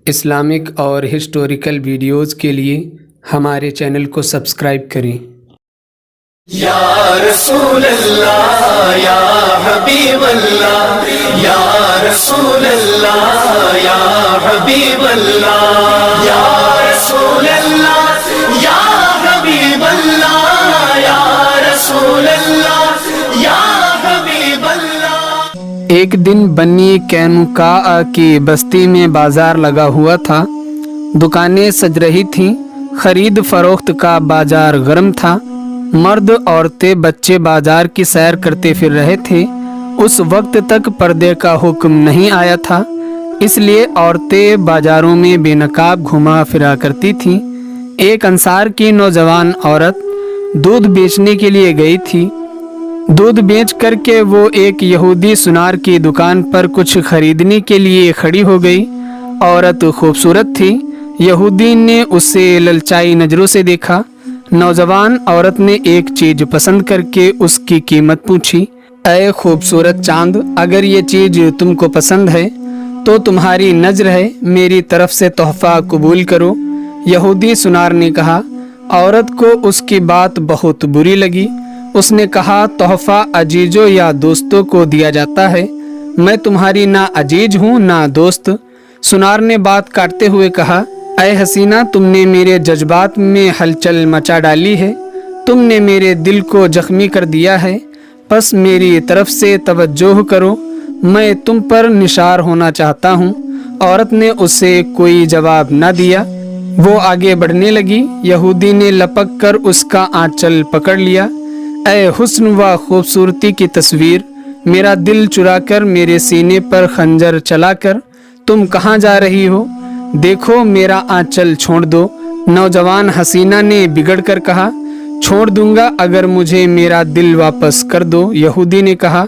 Islamic اور historical videos کے لیے ہمارے چینل کو سبسکرائب کریں۔ یا رسول اللہ یا حبیب اللہ، یا رسول اللہ یا حبیب اللہ، یا رسول اللہ یا حبیب اللہ، یا رسول اللہ یا حبیب اللہ۔ ایک دن بنی قینقاع کی بستی میں بازار لگا ہوا تھا، دکانیں سج رہی تھیں، خرید فروخت کا بازار گرم تھا، مرد عورتیں بچے بازار کی سیر کرتے پھر رہے تھے۔ اس وقت تک پردے کا حکم نہیں آیا تھا، اس لیے عورتیں بازاروں میں بے نقاب گھما پھرا کرتی تھیں۔ ایک انصار کی نوجوان عورت دودھ بیچنے کے لیے گئی تھی۔ دودھ بیچ کر کے وہ ایک یہودی سنار کی دکان پر کچھ خریدنے کے لیے کھڑی ہو گئی۔ عورت خوبصورت تھی، یہودی نے اسے للچائی نظروں سے دیکھا۔ نوجوان عورت نے ایک چیز پسند کر کے اس کی قیمت پوچھی۔ اے خوبصورت چاند، اگر یہ چیز تم کو پسند ہے تو تمہاری نظر ہے، میری طرف سے تحفہ قبول کرو۔ یہودی سنار نے کہا۔ عورت کو اس کی بات بہت بری لگی۔ اس نے کہا، تحفہ عزیزوں یا دوستوں کو دیا جاتا ہے، میں تمہاری نہ عزیز ہوں نہ دوست۔ سنار نے بات کاٹتے ہوئے کہا، اے حسینہ، تم نے میرے جذبات میں ہلچل مچا ڈالی ہے، تم نے میرے دل کو زخمی کر دیا ہے، پس میری طرف سے توجہ کرو، میں تم پر نثار ہونا چاہتا ہوں۔ عورت نے اسے کوئی جواب نہ دیا، وہ آگے بڑھنے لگی۔ یہودی نے لپک کر اس کا آنچل پکڑ لیا۔ اے حسن و خوبصورتی کی تصویر، میرا دل چرا کر میرے سینے پر خنجر چلا کر تم کہاں جا رہی ہو؟ دیکھو میرا آنچل چھوڑ دو۔ نوجوان حسینہ نے بگڑ کر کہا، چھوڑ دوں گا اگر مجھے میرا دل واپس کر دو۔ یہودی نے کہا۔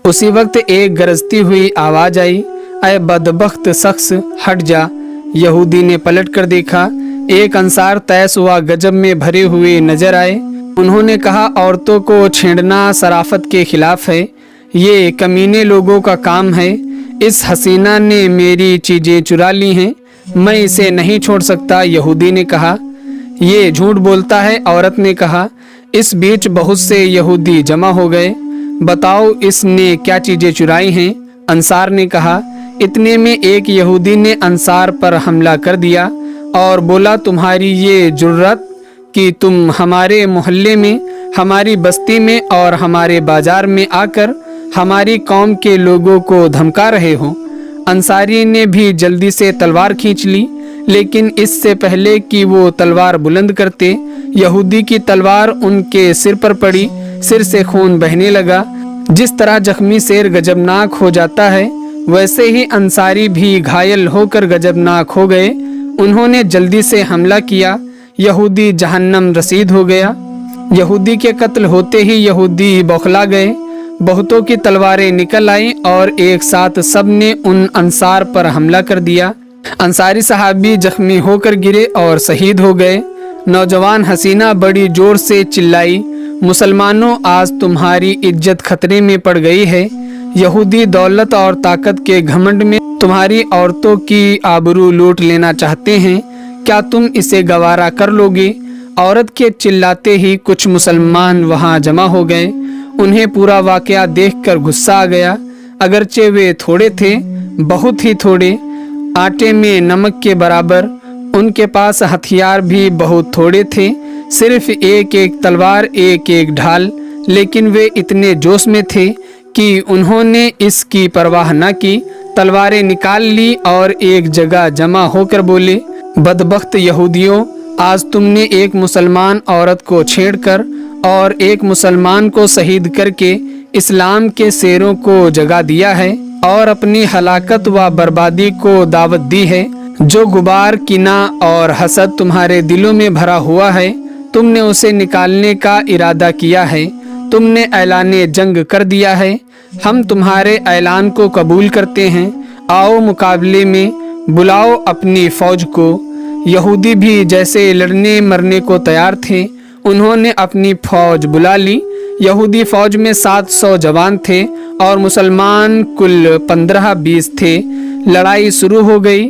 اسی وقت ایک گرجتی ہوئی آواز آئی، اے بدبخت شخص، ہٹ جا۔ یہودی نے پلٹ کر دیکھا، ایک انصار طیش و گجب میں بھرے ہوئے نظر آئے۔ انہوں نے کہا، عورتوں کو چھیڑنا شرافت کے خلاف ہے، یہ کمینے لوگوں کا کام ہے۔ اس حسینہ نے میری چیزیں چرا لی ہیں، میں اسے نہیں چھوڑ سکتا۔ یہودی نے کہا، یہ جھوٹ بولتا ہے۔ عورت نے کہا۔ اس بیچ بہت سے یہودی جمع ہو گئے۔ بتاؤ اس نے کیا چیزیں چرائی ہیں؟ انصار نے کہا۔ اتنے میں ایک یہودی نے انصار پر حملہ کر دیا اور بولا، تمہاری یہ جرأت کہ تم ہمارے محلے میں، ہماری بستی میں اور ہمارے بازار میں آ کر ہماری قوم کے لوگوں کو دھمکا رہے ہو۔ انصاری نے بھی جلدی سے تلوار کھینچ لی، لیکن اس سے پہلے کہ وہ تلوار بلند کرتے، یہودی کی تلوار ان کے سر پر پڑی، سر سے خون بہنے لگا۔ جس طرح زخمی شیر گجبناک ہو جاتا ہے، ویسے ہی انصاری بھی گھائل ہو کر گجبناک ہو گئے۔ انہوں نے جلدی سے حملہ کیا، یہودی جہنم رسید ہو گیا۔ یہودی کے قتل ہوتے ہی یہودی بوکھلا گئے، بہتوں کی تلواریں نکل آئیں اور ایک ساتھ سب نے ان انصار پر حملہ کر دیا۔ انصاری صحابی زخمی ہو کر گرے اور شہید ہو گئے۔ نوجوان حسینہ بڑی زور سے چلائی، مسلمانوں، آج تمہاری عزت خطرے میں پڑ گئی ہے۔ یہودی دولت اور طاقت کے گھمنڈ میں تمہاری عورتوں کی آبرو لوٹ لینا چاہتے ہیں، کیا تم اسے گوارا کر لو گے؟ عورت کے چلاتے ہی کچھ مسلمان وہاں جمع ہو گئے۔ انہیں پورا واقعہ دیکھ کر غصہ آ گیا، اگرچہ وہ تھوڑے تھے، بہت ہی تھوڑے، آٹے میں نمک کے برابر۔ ان کے پاس ہتھیار بھی بہت تھوڑے تھے، صرف ایک ایک تلوار، ایک ایک ڈھال، لیکن وہ اتنے جوش میں تھے کہ انہوں نے اس کی پرواہ نہ کی، تلواریں نکال لی اور ایک جگہ جمع ہو کر بولے، بدبخت یہودیوں، آج تم نے ایک مسلمان عورت کو چھیڑ کر اور ایک مسلمان کو شہید کر کے اسلام کے شیروں کو جگا دیا ہے اور اپنی ہلاکت و بربادی کو دعوت دی ہے۔ جو غبار، کینہ اور حسد تمہارے دلوں میں بھرا ہوا ہے، تم نے اسے نکالنے کا ارادہ کیا ہے، تم نے اعلان جنگ کر دیا ہے۔ ہم تمہارے اعلان کو قبول کرتے ہیں، آؤ مقابلے میں، بلاؤ اپنی فوج کو۔ یہودی بھی جیسے لڑنے مرنے کو تیار تھے، انہوں نے اپنی فوج بلا لی۔ یہودی فوج میں 700 جوان تھے اور مسلمان کل 15-20 تھے۔ لڑائی شروع ہو گئی۔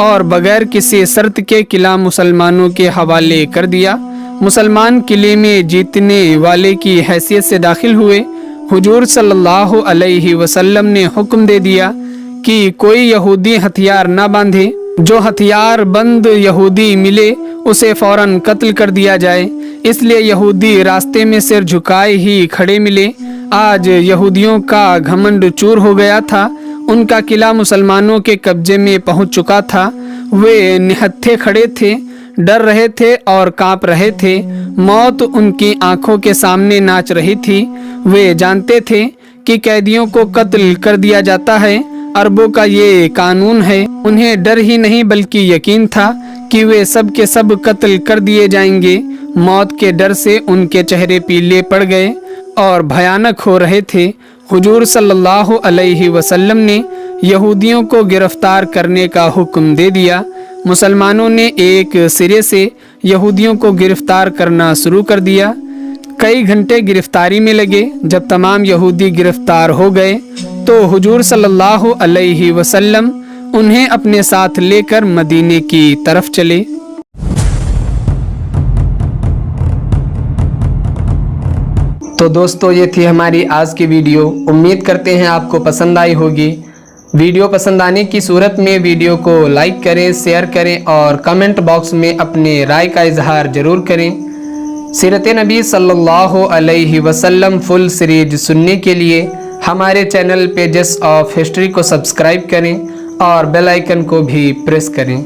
اور بغیر کسی شرط کے قلعہ مسلمانوں کے حوالے کر دیا۔ مسلمان قلعے میں جیتنے والے کی حیثیت سے داخل ہوئے۔ حضور صلی اللہ علیہ وسلم نے حکم دے دیا کہ کوئی یہودی ہتھیار نہ باندھے، جو ہتھیار بند یہودی ملے اسے فوراً قتل کر دیا جائے۔ اس لیے یہودی راستے میں سر جھکائے ہی کھڑے ملے۔ آج یہودیوں کا گھمنڈ چور ہو گیا تھا، ان کا قلعہ مسلمانوں کے قبضے میں پہنچ چکا تھا۔ وہ نہتھے کھڑے تھے، ڈر رہے تھے اور کانپ رہے تھے۔ موت ان کی آنکھوں کے سامنے ناچ رہی تھی۔ وہ جانتے تھے کہ قیدیوں کو قتل کر دیا جاتا ہے، عربوں کا یہ قانون ہے۔ انہیں ڈر ہی نہیں بلکہ یقین تھا کہ وہ سب کے سب قتل کر دیے جائیں گے۔ موت کے ڈر سے ان کے چہرے پیلے پڑ گئے اور بھیانک ہو رہے تھے۔ حضور صلی اللہ علیہ وسلم نے یہودیوں کو گرفتار کرنے کا حکم دے دیا۔ مسلمانوں نے ایک سرے سے یہودیوں کو گرفتار کرنا شروع کر دیا۔ کئی گھنٹے گرفتاری میں لگے۔ جب تمام یہودی گرفتار ہو گئے تو حضور صلی اللہ علیہ وسلم انہیں اپنے ساتھ لے کر مدینے کی طرف چلے۔ تو دوستو، یہ تھی ہماری آج کی ویڈیو۔ امید کرتے ہیں آپ کو پسند آئی ہوگی۔ ویڈیو پسند آنے کی صورت میں ویڈیو کو لائک کریں، شیئر کریں اور کمنٹ باکس میں اپنے رائے کا اظہار ضرور کریں۔ سیرت نبی صلی اللہ علیہ وسلم فل سیریز سننے کے لیے ہمارے چینل پیجز آف ہسٹری کو سبسکرائب کریں اور بیل آئیکن کو بھی پریس کریں۔